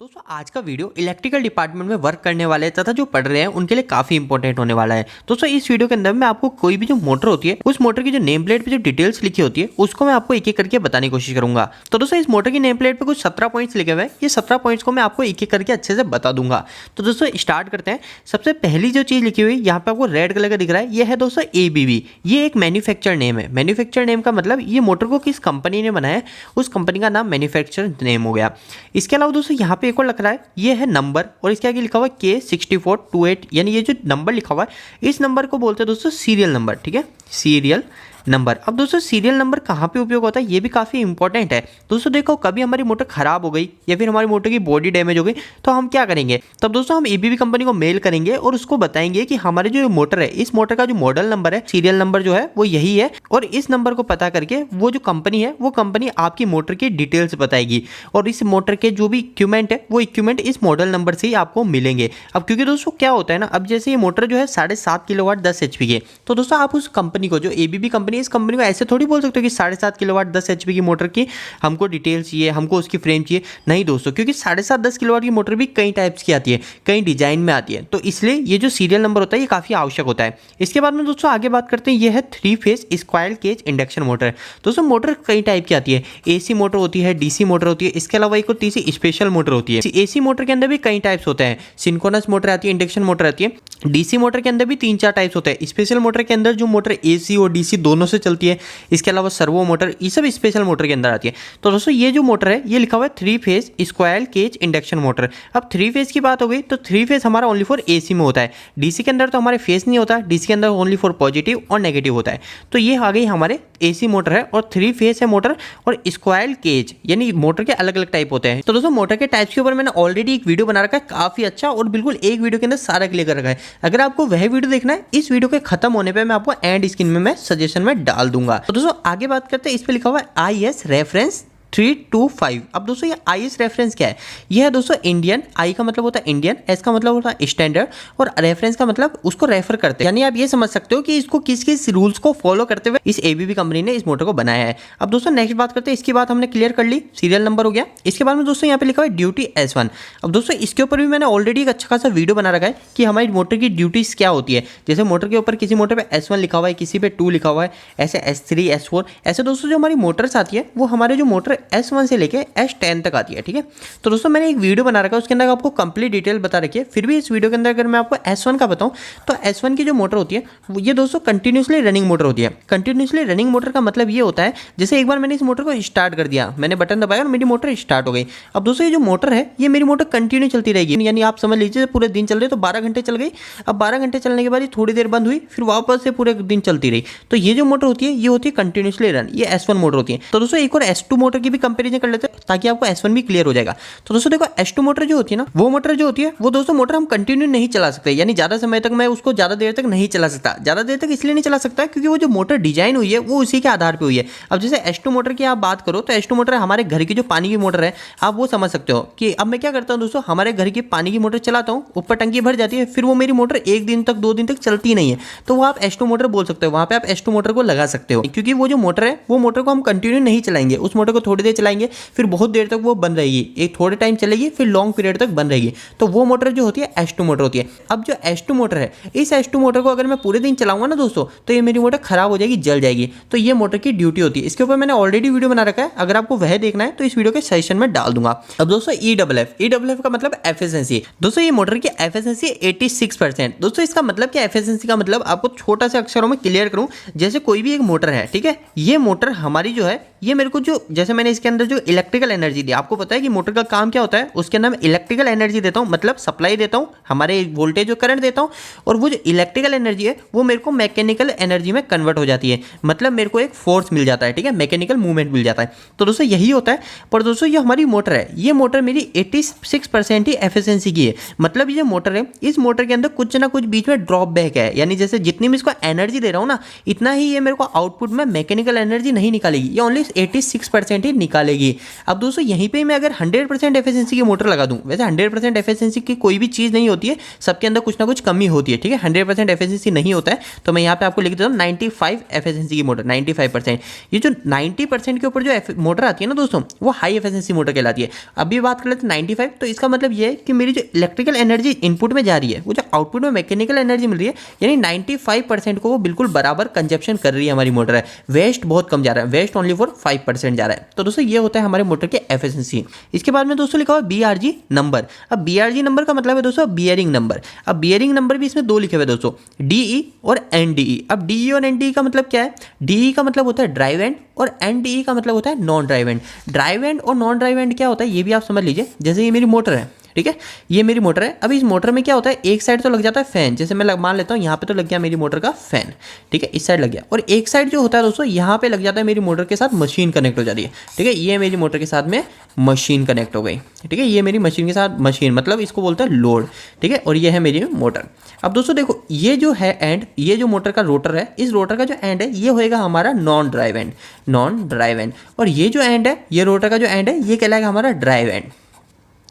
दोस्तों आज का वीडियो इलेक्ट्रिकल डिपार्टमेंट में वर्क करने वाले तथा जो पढ़ रहे हैं उनके लिए काफी इंपॉर्टेंट होने वाला है। दोस्तों इस वीडियो के अंदर मैं आपको कोई भी जो मोटर होती है उस मोटर की जो नेम प्लेट पे जो डिटेल्स लिखी होती है उसको मैं आपको एक एक करके बताने की कोशिश करूंगा। तो दोस्तों इस मोटर की नेम प्लेट पे कुछ 17 पॉइंट्स लिखे हुए हैं। ये 17 पॉइंट्स को मैं आपको एक एक करके अच्छे से बता दूंगा। तो दोस्तों स्टार्ट करते हैं। सबसे पहली जो चीज लिखी हुई यहाँ पे आपको रेड कलर का दिख रहा है, ये है दोस्तों ABB। ये एक मैन्युफैक्चर नेम है। मैन्युफैक्चर नेम का मतलब ये मोटर को किस कंपनी ने बनाया है उस कंपनी का नाम मैन्युफैक्चर नेम हो गया। इसके अलावा दोस्तों यहाँ पे एक और लिख रहा है, ये है नंबर और इसके आगे लिखा हुआ है K6428, यानी ये जो नंबर लिखा हुआ है इस नंबर को बोलते हैं दोस्तों सीरियल नंबर। ठीक है, सीरियल नंबर। अब दोस्तों सीरियल नंबर कहाँ पे उपयोग होता है ये भी काफ़ी इंपॉर्टेंट है। दोस्तों देखो कभी हमारी मोटर खराब हो गई या फिर हमारी मोटर की बॉडी डैमेज हो गई तो हम क्या करेंगे, तब दोस्तों हम ABB कंपनी को मेल करेंगे और उसको बताएंगे कि हमारे जो मोटर है इस मोटर का जो मॉडल नंबर है, सीरियल नंबर जो है वो यही है और इस नंबर को पता करके वो जो कंपनी है वो कंपनी आपकी मोटर की डिटेल्स बताएगी और इस मोटर के जो भी इक्विपमेंट है वो इक्विपमेंट इस मॉडल नंबर से ही आपको मिलेंगे। अब क्योंकि दोस्तों क्या होता है ना, अब जैसे ये मोटर जो है 7.5 किलोवाट 10 HP की, तो दोस्तों आप उस कंपनी को जो ABB कंपनी इस कंपनी को ऐसे थोड़ी बोल सकते हो कि 7.5 किलोवाट 10 HP की मोटर की हमको डिटेल्स चाहिए, हमको उसकी फ्रेम चाहिए। नहीं दोस्तों, क्योंकि 7.5-10 किलोवाट की मोटर भी कई टाइप्स की आती है, कई डिजाइन में आती है, तो इसलिए ये जो सीरियल नंबर होता है ये काफी आवश्यक होता है। इसके बाद में दोस्तों आगे बात करते हैं, ये है 3 phase square cage induction motor. दोस्तों मोटर कई टाइप की आती है, AC मोटर होती है, DC मोटर होती है, इसके अलावा एक होती है स्पेशल मोटर होती है। AC मोटर के अंदर भी कई टाइप्स होते हैं, सिंक्रोनस मोटर आती है, इंडक्शन मोटर आती है। DC मोटर के अंदर भी 3-4 टाइप्स होते हैं। स्पेशल मोटर के अंदर जो मोटर AC और DC दोनों से चलती है, इसके अलावा सर्वो मोटर, ये सब स्पेशल मोटर के अंदर आती है। तो दोस्तों ये जो मोटर है ये लिखा हुआ है 3 phase square cage induction motor. अब 3 फेज की बात हो गई तो 3 फेज हमारा ओनली फॉर AC में होता है। DC के अंदर तो हमारे फेज नहीं होता, DC के अंदर ओनली फॉर पॉजिटिव और नेगेटिव होता है। तो ये आ गई हमारे AC मोटर है और 3 फेज है मोटर और स्क्वायर केज, यानी मोटर के अलग अलग टाइप होते हैं। तो दोस्तों मोटर के टाइप्स के ऊपर मैंने ऑलरेडी एक वीडियो बना रखा है, काफी अच्छा और बिल्कुल एक वीडियो के अंदर सारा क्लियर कर रखा है। अगर आपको वह वीडियो देखना है इस वीडियो के खत्म होने पे मैं आपको एंड स्क्रीन में मैं सजेशन में डाल दूंगा। तो दोस्तों आगे बात करते हैं, इस पे लिखा हुआ है IS रेफरेंस 325। अब दोस्तों ये IS रेफरेंस क्या है, यह है दोस्तों इंडियन। I का मतलब होता है इंडियन, S का मतलब होता है स्टैंडर्ड और रेफरेंस का मतलब उसको रेफर करते हैं, यानी आप ये समझ सकते हो कि इसको किस किस रूल्स को फॉलो करते हुए इस ABB कंपनी ने इस मोटर को बनाया है। अब दोस्तों नेक्स्ट बात करते हैं, इसकी बात हमने क्लियर कर ली, सीरियल नंबर हो गया। इसके बाद में दोस्तों यहाँ पे लिखा हुआ है ड्यूटी S1। अब दोस्तों इसके ऊपर भी मैंने ऑलरेडी एक अच्छा खासा वीडियो बना रखा है कि हमारी मोटर की ड्यूटीज क्या होती है। जैसे मोटर के ऊपर किसी मोटर पे S1 लिखा हुआ है, किसी पे 2 लिखा हुआ है, ऐसे S3 S4 ऐसे दोस्तों जो हमारी मोटर्स आती है वो हमारे जो मोटर S1 से लेके S10 तक आती है। ठीक है, तो दोस्तों मैंने एक वीडियो बना रखा है उसके अंदर आपको कंप्लीट डिटेल बता रखी है। फिर भी इस वीडियो के अंदर अगर मैं आपको S1 का बताऊं तो S1 की जो मोटर होती है ये दोस्तों कंटिन्यूसली रनिंग मोटर होती है। कंटिन्यूसली रनिंग मोटर का मतलब ये होता है जैसे एक बार मैंने इस मोटर को स्टार्ट कर दिया, मैंने बटन दबाया और मेरी मोटर स्टार्ट हो गई। अब दोस्तों ये जो मोटर है ये मेरी मोटर कंटिन्यू चलती रहेगी, यानी आप समझ लीजिए पूरे दिन चल रही तो 12 घंटे चल गई। अब 12 घंटे चलने के बाद ये थोड़ी देर बंद हुई, फिर वापस से पूरे दिन चलती रही। तो ये जो मोटर होती है ये होती है कंटिन्यूसली रन, ये S1 मोटर होती है। तो दोस्तों एक और S2 मोटर की भी कंपेरिजन कर लेते हैं ताकि आपको S1 भी क्लियर हो जाएगा। तो दोस्तों देखो S2 मोटर जो होती है ना, वो मोटर जो होती है वो दोस्तों मोटर हम कंटिन्यू नहीं चला सकते, यानी ज्यादा समय तक मैं उसको ज्यादा देर तक नहीं चला सकता। ज्यादा देर तक इसलिए नहीं चला सकता क्योंकि वो जो मोटर डिजाइन हुई है वो उसी के आधार पर हुई है। अब जैसे S2 मोटर की आप बात करो तो S2 मोटर हमारे घर की जो पानी की मोटर है, आप वो समझ सकते हो कि अब मैं क्या करता हूँ दोस्तों, हमारे घर की पानी की मोटर चलाता हूँ, ऊपर टंकी भर जाती है, फिर वो मेरी मोटर 1 दिन तक 2 दिन तक चलती नहीं है, तो वो आप S2 मोटर बोल सकते हो। वहां पे आप S2 मोटर को लगा सकते हो क्योंकि वो जो मोटर है वो मोटर को हम कंटिन्यू नहीं चलाएंगे, उस मोटर को थोड़ी देर चलाएंगे फिर बहुत देर तक वो बंद रहेगी, एक थोड़े टाइम चलेगी फिर लॉन्ग पीरियड तक बंद रहेगी। तो वो मोटर जो होती है S2 मोटर होती है। अब जो S2 मोटर है इस S2 मोटर को अगर मैं पूरे दिन चलाऊंगा ना दोस्तों तो ये मेरी मोटर खराब हो जाएगी, जल जाएगी। तो ये मोटर की ड्यूटी होती है। इसके ऊपर मैंने ऑलरेडी वीडियो बना रखा है, अगर आपको वह देखना है तो इस वीडियो के सजेशन में डाल दूंगा। अब दोस्तों EFF का मतलब एफिशिएंसी। दोस्तों ये मोटर की एफिशिएंसी 86%। दोस्तों इसका मतलब क्या, एफिशिएंसी का मतलब आपको छोटा से अक्षरों में क्लियर करूं, जैसे कोई भी एक मोटर है, ठीक है, ये मोटर हमारी जो है ये मेरे को जो जैसे मैंने इसके अंदर जो इलेक्ट्रिकल एनर्जी दी, आपको पता है कि मोटर का काम क्या होता है, उसके अंदर मैं इलेक्ट्रिकल एनर्जी देता हूं, मतलब सप्लाई देता हूं, हमारे वोल्टेज और करंट देता हूं, और वो जो इलेक्ट्रिकल एनर्जी है वो मेरे को मैकेनिकल एनर्जी में कन्वर्ट हो जाती है, मतलब मेरे को एक फोर्स मिल जाता है। ठीक है, मैकेनिकल मूवमेंट मिल जाता है। तो दोस्तों यही होता है। पर दोस्तों ये हमारी मोटर है, ये मोटर मेरी 86% ही एफिशिएंसी की है। मतलब ये मोटर है, इस मोटर के अंदर कुछ ना कुछ बीच में ड्रॉप बैक है, यानी जैसे जितनी मैं इसको एनर्जी दे रहा हूँ ना इतना ही ये मेरे को आउटपुट में मैकेनिकल एनर्जी नहीं निकालेगी, ये ओनली 86% ही निकालेगी। अब दोस्तों यहीं पे मैं अगर 100% एफिशिएंसी की मोटर लगा दूं, वैसे 100% एफिशिएंसी की कोई भी चीज़ नहीं होती है, सबके अंदर कुछ ना कुछ कमी होती है, ठीक है। 100% एफिशिएंसी नहीं होता है, तो मैं यहाँ पे आपको लिख देता हूँ 95 एफिशिएंसी की मोटर, 95%। ये जो 90% के ऊपर जो मोटर आती है ना दोस्तों, वो हाई एफिशिएंसी मोटर कहलाती है। अभी बात कर लेते हैं 95, तो इसका मतलब ये है कि मेरी जो इलेक्ट्रिकल एनर्जी इनपुट में जा रही है, वो जो आउटपुट में मैकेनिकल एनर्जी मिल रही है, यानी 95% को वो बिल्कुल बराबर कंजप्शन कर रही है हमारी मोटर है। वेस्ट बहुत कम जा रहा है, वेस्ट ओनली फॉर 5% जा रहा है। तो दोस्तों ये होता है हमारे मोटर के एफिशिएंसी। इसके बाद में दोस्तों लिखा हुआ BRG नंबर। अब BRG नंबर का मतलब है दोस्तों बियरिंग नंबर। अब बियरिंग नंबर भी इसमें दो लिखे हुए दोस्तों, DE और NDE। अब DE और NDE का मतलब क्या है? DE का मतलब होता है ड्राइव एंड और NDE का मतलब होता है non drive and. Drive and और नॉन ड्राइव एंड क्या होता है ये भी आप समझ लीजिए। जैसे ये मेरी मोटर है, ठीक है, ये मेरी मोटर है। अब इस मोटर में क्या होता है, एक साइड तो लग जाता है फैन, जैसे मैं मान लेता हूँ यहाँ पे तो लग गया मेरी मोटर का फैन, ठीक है, इस साइड लग गया। और एक साइड जो होता है दोस्तों यहाँ पे लग जाता है मेरी मोटर के साथ मशीन कनेक्ट हो जाती है, ठीक है। ये मेरी मोटर के साथ में मशीन कनेक्ट हो गई, ठीक है। ये मेरी मशीन के साथ मशीन मतलब इसको बोलते हैं लोड, ठीक है। और ये है मेरी मोटर। अब दोस्तों देखो ये जो है एंड, ये जो मोटर का रोटर है, इस रोटर का जो एंड है ये होएगा हमारा non drive and, non drive and. और ये जो एंड है, ये रोटर का जो एंड है, ये कहलाएगा हमारा ड्राइव एंड।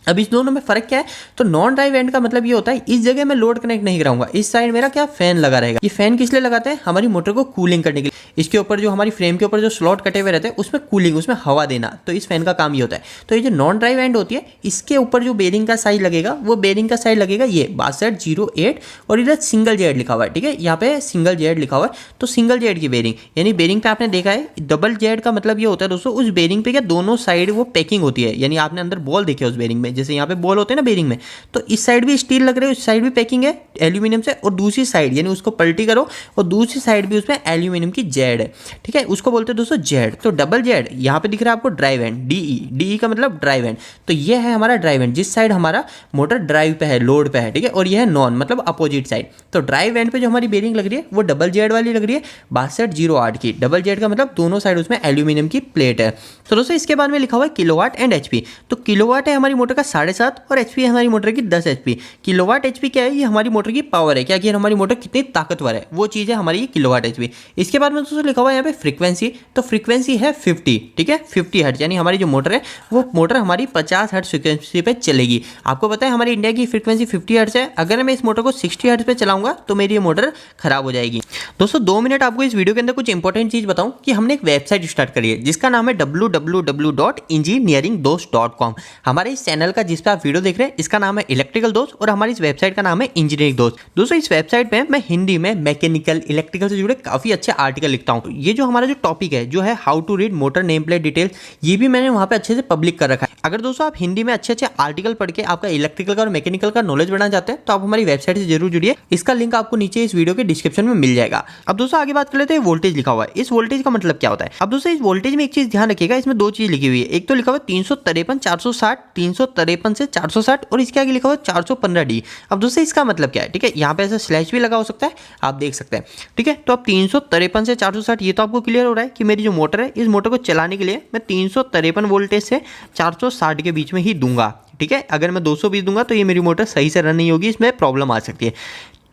अब इस दोनों में फ़र्क क्या है? तो नॉन ड्राइव एंड का मतलब ये होता है इस जगह मैं लोड कनेक्ट नहीं कराऊंगा, इस साइड मेरा क्या फैन लगा रहेगा। ये फैन किस लिए लगाते हैं? हमारी मोटर को कूलिंग करने के लिए। इसके ऊपर जो हमारी फ्रेम के ऊपर जो स्लॉट कटे हुए रहते हैं उसमें कूलिंग, उसमें हवा देना, तो इस फैन का काम ये होता है। तो ये जो नॉन ड्राइव एंड होती है, इसके ऊपर जो बेरिंग का साइज लगेगा, वो बेरिंग का साइज लगेगा ये 6208 और इधर सिंगल जेड लिखा हुआ है, ठीक है। यहाँ पे सिंगल जेड लिखा हुआ है, तो सिंगल जेड की बेरिंग, यानी बेरिंग पे आपने देखा है डबल जेड का मतलब ये होता है दोस्तों, उस बेरिंग पे क्या दोनों साइड वो पैकिंग होती है, यानी आपने अंदर बॉल देखे उस बेरिंग में, जैसे यहाँ पे बॉल होते हैं ना बेरिंग में, तो इस साइड भी स्टील लग रहे है, उस साइड भी पैकिंग है एल्यूमिनियम से, और दूसरी साइड यानी उसको पलटी करो और दूसरी साइड भी उसमें एल्यूमिनियम की जेड है, ठीक है, उसको बोलते हैं दोस्तों जेड। तो डबल जेड यहाँ पे दिख रहा है आपको ड्राइव एंड, DE का मतलब ड्राइव एंड। तो ये है हमारा ड्राइव एंड, जिस साइड हमारा मोटर ड्राइव पे है, लोड पे है, ठीक है। और ये है नॉन मतलब अपोजिट साइड। तो ड्राइव एंड पे जो हमारी बेरिंग लग रही है वो डबल जेड वाली लग रही है 6208 की। डबल जेड का मतलब दोनों साइड उसमें एल्यूमिनियम की प्लेट है। तो दोस्तों इसके बाद में लिखा हुआ है किलोवाट एंड HP। तो किलोवाट है हमारी मोटर का 7.5 और HP है हमारी मोटर की 10 HP। किलोवाट HP क्या है? ये हमारी मोटर की पावर है, क्या कि हमारी मोटर कितनी ताकतवर है, वो चीज़ है हमारी ये किलोवाट HP। इसके बाद में दोस्तों लिखा हुआ है यहाँ पे फ्रीक्वेंसी। तो फ्रीक्वेंसी है 50, ठीक है, 50 हर्ट्ज, यानी हमारी जो मोटर है वो मोटर हमारी 50 हर्ट्ज फ्रीक्वेंसी पे चलेगी। आपको पता है हमारी इंडिया की फ्रीक्वेंसी 50 हर्ट्ज है। अगर मैं इस मोटर को 60 हर्ट्ज पे चलाऊंगा तो मेरी ये मोटर खराब हो जाएगी। दोस्तों 2 मिनट आपको इस वीडियो के अंदर कुछ इंपॉर्टेंट चीज बताऊं कि हमने एक वेबसाइट स्टार्ट करी है जिसका नाम है www.engineeringdost.com। हमारे इस चैनल का जिस पे आप वीडियो देख रहे हैं इसका नाम है इलेक्ट्रिकल दोस्त और हमारी इस वेबसाइट का नाम है इंजीनियरिंग दोस्त। दोस्तों इस वेबसाइट पे मैं हिंदी में मैकेनिकल इलेक्ट्रिकल से जुड़े काफी अच्छे आर्टिकल लिखता हूँ। ये जो हमारा जो टॉपिक है जो है how to read motor name plate detail, ये भी मैंने वहाँ पे अच्छे से पब्लिक कर रखा है। अगर दोस्तों आप हिंदी में अच्छे अच्छे आर्टिकल पढ़ के आपका इलेक्ट्रिकल का और मैकेनिकल का नॉलेज बढ़ाना चाहते हैं तो आप हमारी वेबसाइट से जरूर जुड़िए। इसका लिंक आपको नीचे इस वीडियो के डिस्क्रिप्शन में मिल जाएगा। अब दोस्तों आगे बात कर लेते हैं वोल्टेज लिखा हुआ है। इस वोल्टेज का मतलब क्या होता है? अब दोस्तों इस वोल्टेज में एक चीज ध्यान रखिएगा, इसमें 2 चीज लिखी हुई है। एक तो लिखा हुआ है 353 460, 353 से 460 और इसके आगे लिखा हुआ है 415D। अब दोस्तों इसका मतलब क्या है? ठीक है, यहाँ पे ऐसा स्लैश भी लगा हो सकता है, आप देख सकते हैं, ठीक है। तो अब 353 से 460 ये तो आपको क्लियर हो रहा है कि मेरी जो मोटर है इस मोटर को चलाने के लिए मैं 353 वोल्टेज से 460 के बीच में ही दूंगा, ठीक है। अगर मैं 220 दूंगा तो ये मेरी मोटर सही से रन नहीं होगी, इसमें प्रॉब्लम आ सकती है।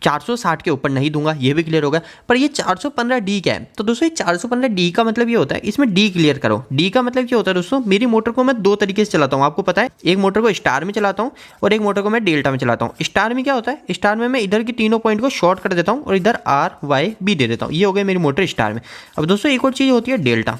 460 के ऊपर नहीं दूंगा, ये भी क्लियर होगा। पर ये 415D क्या है? तो दोस्तों ये 415D का मतलब ये होता है, इसमें D क्लियर करो। D का मतलब क्या होता है दोस्तों? मेरी मोटर को मैं 2 तरीके से चलाता हूँ, आपको पता है। एक मोटर को स्टार में चलाता हूँ और एक मोटर को मैं डेल्टा में चलाता हूँ। स्टार में क्या होता है? स्टार में मैं इधर की तीनों पॉइंट को शॉर्ट कर देता हूँ और इधर R Y B दे देता हूँ। ये हो गई मेरी मोटर स्टार में। अब दोस्तों एक और चीज़ होती है डेल्टा,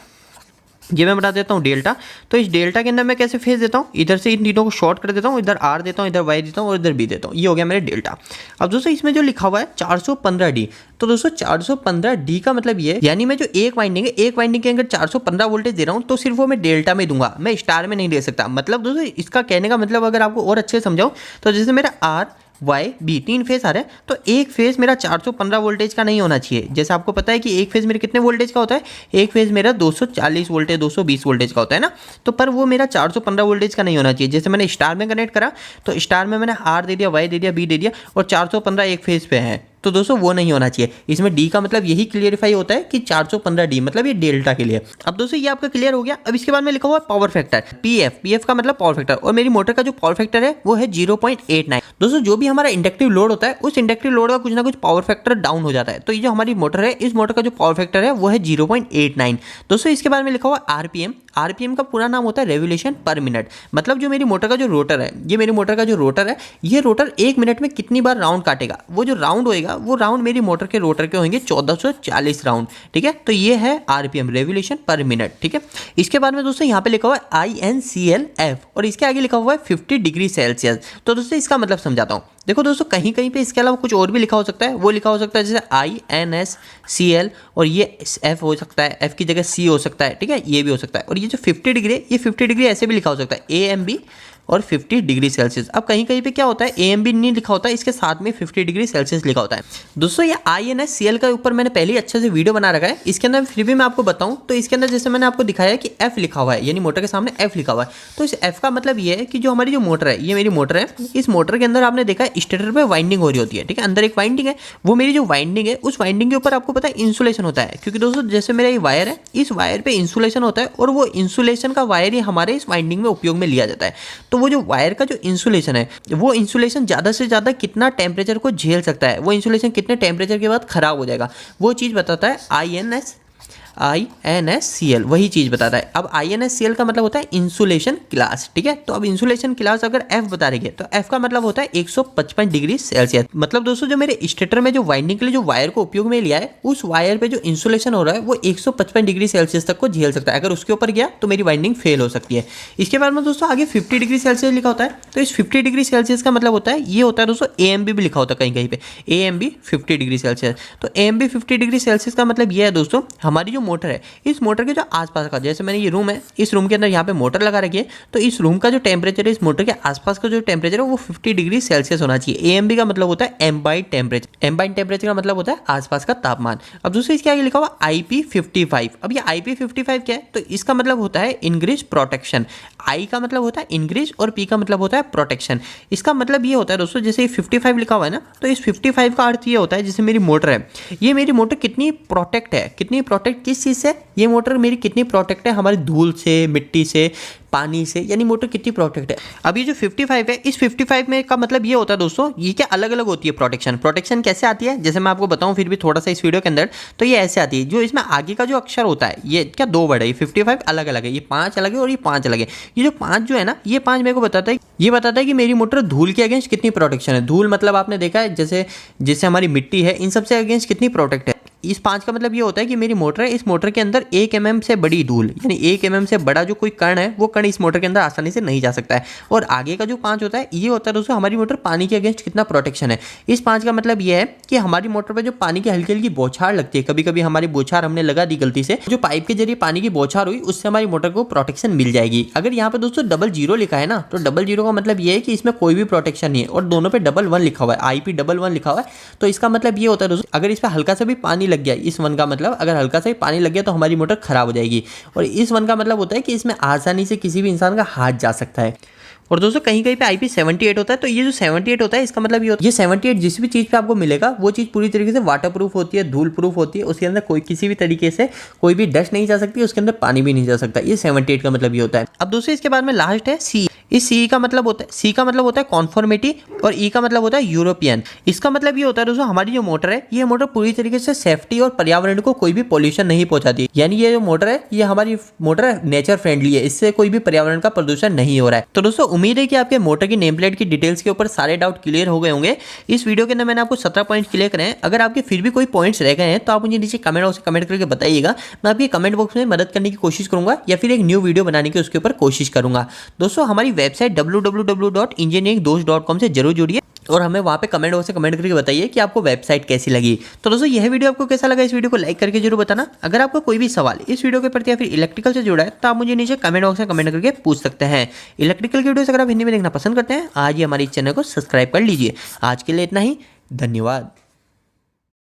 ये मैं बता देता हूँ डेल्टा। तो इस डेल्टा के अंदर मैं कैसे फेज देता हूँ? इधर से इन तीनों को शॉर्ट कर देता हूँ, इधर R देता हूँ, इधर Y देता हूँ और इधर B देता हूँ। ये हो गया मेरे डेल्टा। अब दोस्तों इसमें जो लिखा हुआ है 415D, तो दोस्तों 415D का मतलब ये, यानी मैं जो एक वाइंडिंग है, एक वाइंडिंग के अंदर 415 वोल्टेज दे रहा हूँ तो सिर्फ वो मैं डेल्टा में दूंगा, मैं स्टार में नहीं दे सकता। मतलब दोस्तों इसका कहने का मतलब अगर आपको और अच्छे से समझाऊँ तो जैसे मेरा R Y B 3 फेज आ रहा है तो एक फेज मेरा 415 वोल्टेज का नहीं होना चाहिए। जैसे आपको पता है कि एक फेज मेरे कितने वोल्टेज का होता है? एक फेज मेरा 240 वोल्टेज 220 वोल्टेज का होता है ना, तो पर वो मेरा 415 वोल्टेज का नहीं होना चाहिए। जैसे मैंने स्टार में कनेक्ट करा तो स्टार में मैंने R दे दिया, Y दे दिया, B दे दिया और 415 एक फेज पे है, तो दोस्तों वो नहीं होना चाहिए। इसमें डी का मतलब यही क्लियरिफाई होता है कि 415D मतलब ये डेल्टा के लिए। अब दोस्तों ये आपका क्लियर हो गया। अब इसके बाद में लिखा हुआ है पावर फैक्टर, पीएफ का मतलब पावर फैक्टर, और मेरी मोटर का जो पावर फैक्टर है वो है 0.89। दोस्तों जो भी हमारा इंडक्टिव लोड होता है उस इंडक्टिव लोड का कुछ ना कुछ पावर फैक्टर डाउन हो जाता है। तो ये जो हमारी मोटर है, इस मोटर का जो पावर फैक्टर है वो है 0.89। दोस्तों इसके बाद में लिखा हुआ आरपीएम। आरपीएम का पूरा नाम होता है रेवोल्यूशन पर मिनट। मतलब जो मेरी मोटर का जो रोटर है, ये मेरी मोटर का जो रोटर है, ये रोटर 1 मिनट में कितनी बार राउंड काटेगा। वो जो राउंड होएगा वो राउंड मेरी मोटर के रोटर के होंगे 1440 राउंड। ठीक है, तो ये है आरपीएम, रेवोल्यूशन पर मिनट। ठीक है, इसके बाद में दोस्तों यहाँ पे लिखा हुआ है INCLF और इसके आगे लिखा हुआ है 50 डिग्री सेल्सियस। तो दोस्तों इसका मतलब समझाता हूँ। देखो दोस्तों कहीं कहीं पे इसके अलावा कुछ और भी लिखा हो सकता है। वो लिखा हो सकता है जैसे INSCL और ये F हो सकता है, F की जगह C हो सकता है। ठीक है, ये भी हो सकता है। और ये जो 50 डिग्री है, ये 50 डिग्री ऐसे भी लिखा हो सकता है, AMB और 50 डिग्री सेल्सियस। अब कहीं कहीं पे क्या होता है, AMB नहीं लिखा होता है, इसके साथ में 50 डिग्री सेल्सियस लिखा होता है। दोस्तों ये INSCL का ऊपर मैंने पहले ही अच्छे से वीडियो बना रखा है। इसके अंदर फिर भी मैं आपको बताऊं तो इसके अंदर जैसे मैंने आपको दिखाया कि F लिखा हुआ है, यानी मोटर के सामने F लिखा हुआ है। तो इस F का मतलब ये है कि जो हमारी जो मोटर है, ये मेरी मोटर है, इस मोटर के अंदर आपने देखा है स्टेटर पे वाइंडिंग हो रही होती है। ठीक है, अंदर एक वाइंडिंग है, वो मेरी जो वाइंडिंग है उस वाइंडिंग के ऊपर आपको पता है इंसुलेशन होता है। क्योंकि दोस्तों जैसे मेरा ये वायर है, इस वायर पे इंसुलेशन होता है और वो इंसुलेशन का वायर ही हमारे इस वाइंडिंग में उपयोग में लिया जाता है। तो वो जो वायर का जो इंसुलेशन है, वो इंसुलेशन ज़्यादा से ज़्यादा कितना टेम्परेचर को झेल सकता है, वो इंसुलेशन कितने टेम्परेचर के बाद खराब हो जाएगा, वो चीज़ बताता है INSCL, वही चीज़ बताता है। अब INSCL का मतलब होता है इंसुलेशन क्लास। ठीक है, तो अब इंसुलेशन क्लास अगर F बता रही है तो F का मतलब होता है 155 डिग्री सेल्सियस। मतलब दोस्तों जो मेरे स्टेटर में जो वाइंडिंग के लिए जो वायर को उपयोग में लिया है, उस वायर पे जो इंसुलेशन हो रहा है वो 155 डिग्री सेल्सियस तक को झेल सकता है। अगर उसके ऊपर गया तो मेरी वाइंडिंग फेल हो सकती है। इसके बाद में दोस्तों आगे 50 डिग्री सेल्सियस लिखा होता है। तो इस 50 डिग्री सेल्सियस का मतलब होता है, ये होता है दोस्तों AMB भी लिखा होता है कहीं कहीं पे, AMB 50 डिग्री सेल्सियस। तो AMB 50 डिग्री सेल्सियस का मतलब ये है दोस्तों, हमारी जो मोटर है, इस मोटर के जो आसपास का, जैसे मैंने ये रूम है, इस रूम के अंदर यहाँ पे मोटर लगा रखी है, तो इस रूम का जो टेम्परेचर है, इस मोटर के आसपास का जो टेम्परेचर है वो 50 डिग्री सेल्सियस होना चाहिए। AMB का मतलब होता है एम्बाइड टेम्परेचर। एम्बाइड टेम्परेचर का मतलब होता है आसपास का तापमान। अब दूसरे इसके आगे लिखा हुआ IP55। अब ये IP55 क्या है, तो इसका मतलब होता है इंग्रिज प्रोटेक्शन। I का मतलब होता है इंग्रिज और P का मतलब होता है प्रोटेक्शन। इसका मतलब ये होता है दोस्तों, जैसे 55 लिखा हुआ है ना, तो इस 55 का अर्थ ये होता है, जैसे मेरी मोटर है, ये मेरी मोटर कितनी प्रोटेक्ट है, कितनी प्रोटेक्ट किस चीज़ से, ये मोटर मेरी कितनी प्रोटेक्ट है हमारी धूल से, मिट्टी से, पानी से, यानी मोटर कितनी प्रोटेक्ट है। अब ये जो 55 है, इस 55 में का मतलब ये होता है दोस्तों, ये क्या अलग अलग होती है प्रोटेक्शन। प्रोटेक्शन कैसे आती है, जैसे मैं आपको बताऊं फिर भी थोड़ा सा इस वीडियो के अंदर, तो ये ऐसे आती है, जो इसमें आगे का जो अक्षर होता है, ये क्या 2 वर्ड है, ये 55 अलग अलग है, ये 5 अलग है और ये 5 अलग है। ये जो 5 जो है ना, ये 5 मेरे को बताता है, ये बताता है कि मेरी मोटर धूल के अगेंस्ट कितनी प्रोटेक्शन है। धूल मतलब आपने देखा है जैसे हमारी मिट्टी है, इन सबसे अगेंस्ट कितनी प्रोटेक्ट है। इस 5 का मतलब ये होता है कि मेरी मोटर है, इस मोटर के अंदर 1 mm से बड़ी धूल, यानी 1 mm से बड़ा जो कोई कण है, वो कण इस मोटर के अंदर आसानी से नहीं जा सकता है। और आगे का जो 5 होता है, ये होता है दोस्तों हमारी मोटर पानी के अगेंस्ट कितना प्रोटेक्शन है। इस 5 का मतलब ये है कि हमारी मोटर पर जो पानी की हल्की हल्की बौछार लगती है, कभी कभी हमारी बौछार हमने लगा दी गलती से, जो पाइप के जरिए पानी की बौछार हुई, उससे हमारी मोटर को प्रोटेक्शन मिल जाएगी। अगर यहाँ पे दोस्तों 00 लिखा है ना, तो 00 का मतलब ये है कि इसमें कोई भी प्रोटेक्शन नहीं है, और दोनों पे 11 लिखा हुआ है, IP11 लिखा हुआ है, तो इसका मतलब ये होता है दोस्तों, अगर इस पर हल्का सा भी पानी लग गया, इस 1 का मतलब अगर हल्का सा ही पानी लग गया तो हमारी मोटर खराब हो जाएगी। और इस 1 का मतलब होता है कि इसमें आसानी से किसी भी इंसान का हाथ जा सकता है। और दोस्तों कहीं कहीं पे IP78 होता है, तो ये जो 78 होता है, इसका मतलब ये होता है, ये 78 जिस भी चीज़ पे आपको मिलेगा वो चीज़ पूरी तरीके से वाटर प्रूफ होती है, धूल प्रूफ होती है, उसके अंदर कोई किसी भी तरीके से कोई भी डस्ट नहीं जा सकती, उसके अंदर पानी भी नहीं जा सकता। ये 78 का मतलब ये होता है। अब दोस्तों इसके बाद में लास्ट है C। इस C का मतलब होता है, C का मतलब होता है कॉन्फॉर्मिटी, और E का मतलब होता है यूरोपियन। इसका मतलब ये होता है दोस्तों, हमारी जो मोटर है, ये मोटर पूरी तरीके से सेफ्टी और पर्यावरण को कोई भी पॉल्यूशन नहीं पहुंचाती, यानी ये जो मोटर है, ये हमारी मोटर है नेचर फ्रेंडली है, इससे कोई भी पर्यावरण का प्रदूषण नहीं हो रहा है। तो दोस्तों उम्मीद है कि आपके मोटर की नेम प्लेट की डिटेल्स के ऊपर सारे डाउट क्लियर हो गए होंगे। इस वीडियो के अंदर मैंने आपको 17 पॉइंट्स क्लियर करे हैं। अगर आपके फिर भी कोई पॉइंट्स रह गए हैं तो आप मुझे नीचे कमेंट बॉक्स में कमेंट करके बताइएगा, मैं आपके कमेंट बॉक्स में मदद करने की कोशिश करूंगा, या फिर एक न्यू वीडियो बनाने की उसके ऊपर कोशिश करूंगा। दोस्तों हमारी वेबसाइट www.engineeringdost.com से जरूर जुड़िए, और हमें वहाँ पे कमेंट बॉक्स से कमेंट करके बताइए कि आपको वेबसाइट कैसी लगी। तो दोस्तों यह वीडियो आपको कैसा लगा, इस वीडियो को लाइक करके जरूर बताना। अगर आपको कोई भी सवाल इस वीडियो के प्रति या फिर इलेक्ट्रिकल से जुड़ा है तो आप मुझे नीचे कमेंट बॉक्स में कमेंट करके पूछ सकते हैं। इलेक्ट्रिकल की वीडियोस अगर आप हिंदी में देखना पसंद करते हैं, आज ही हमारे चैनल को सब्सक्राइब कर लीजिए। आज के लिए इतना ही, धन्यवाद।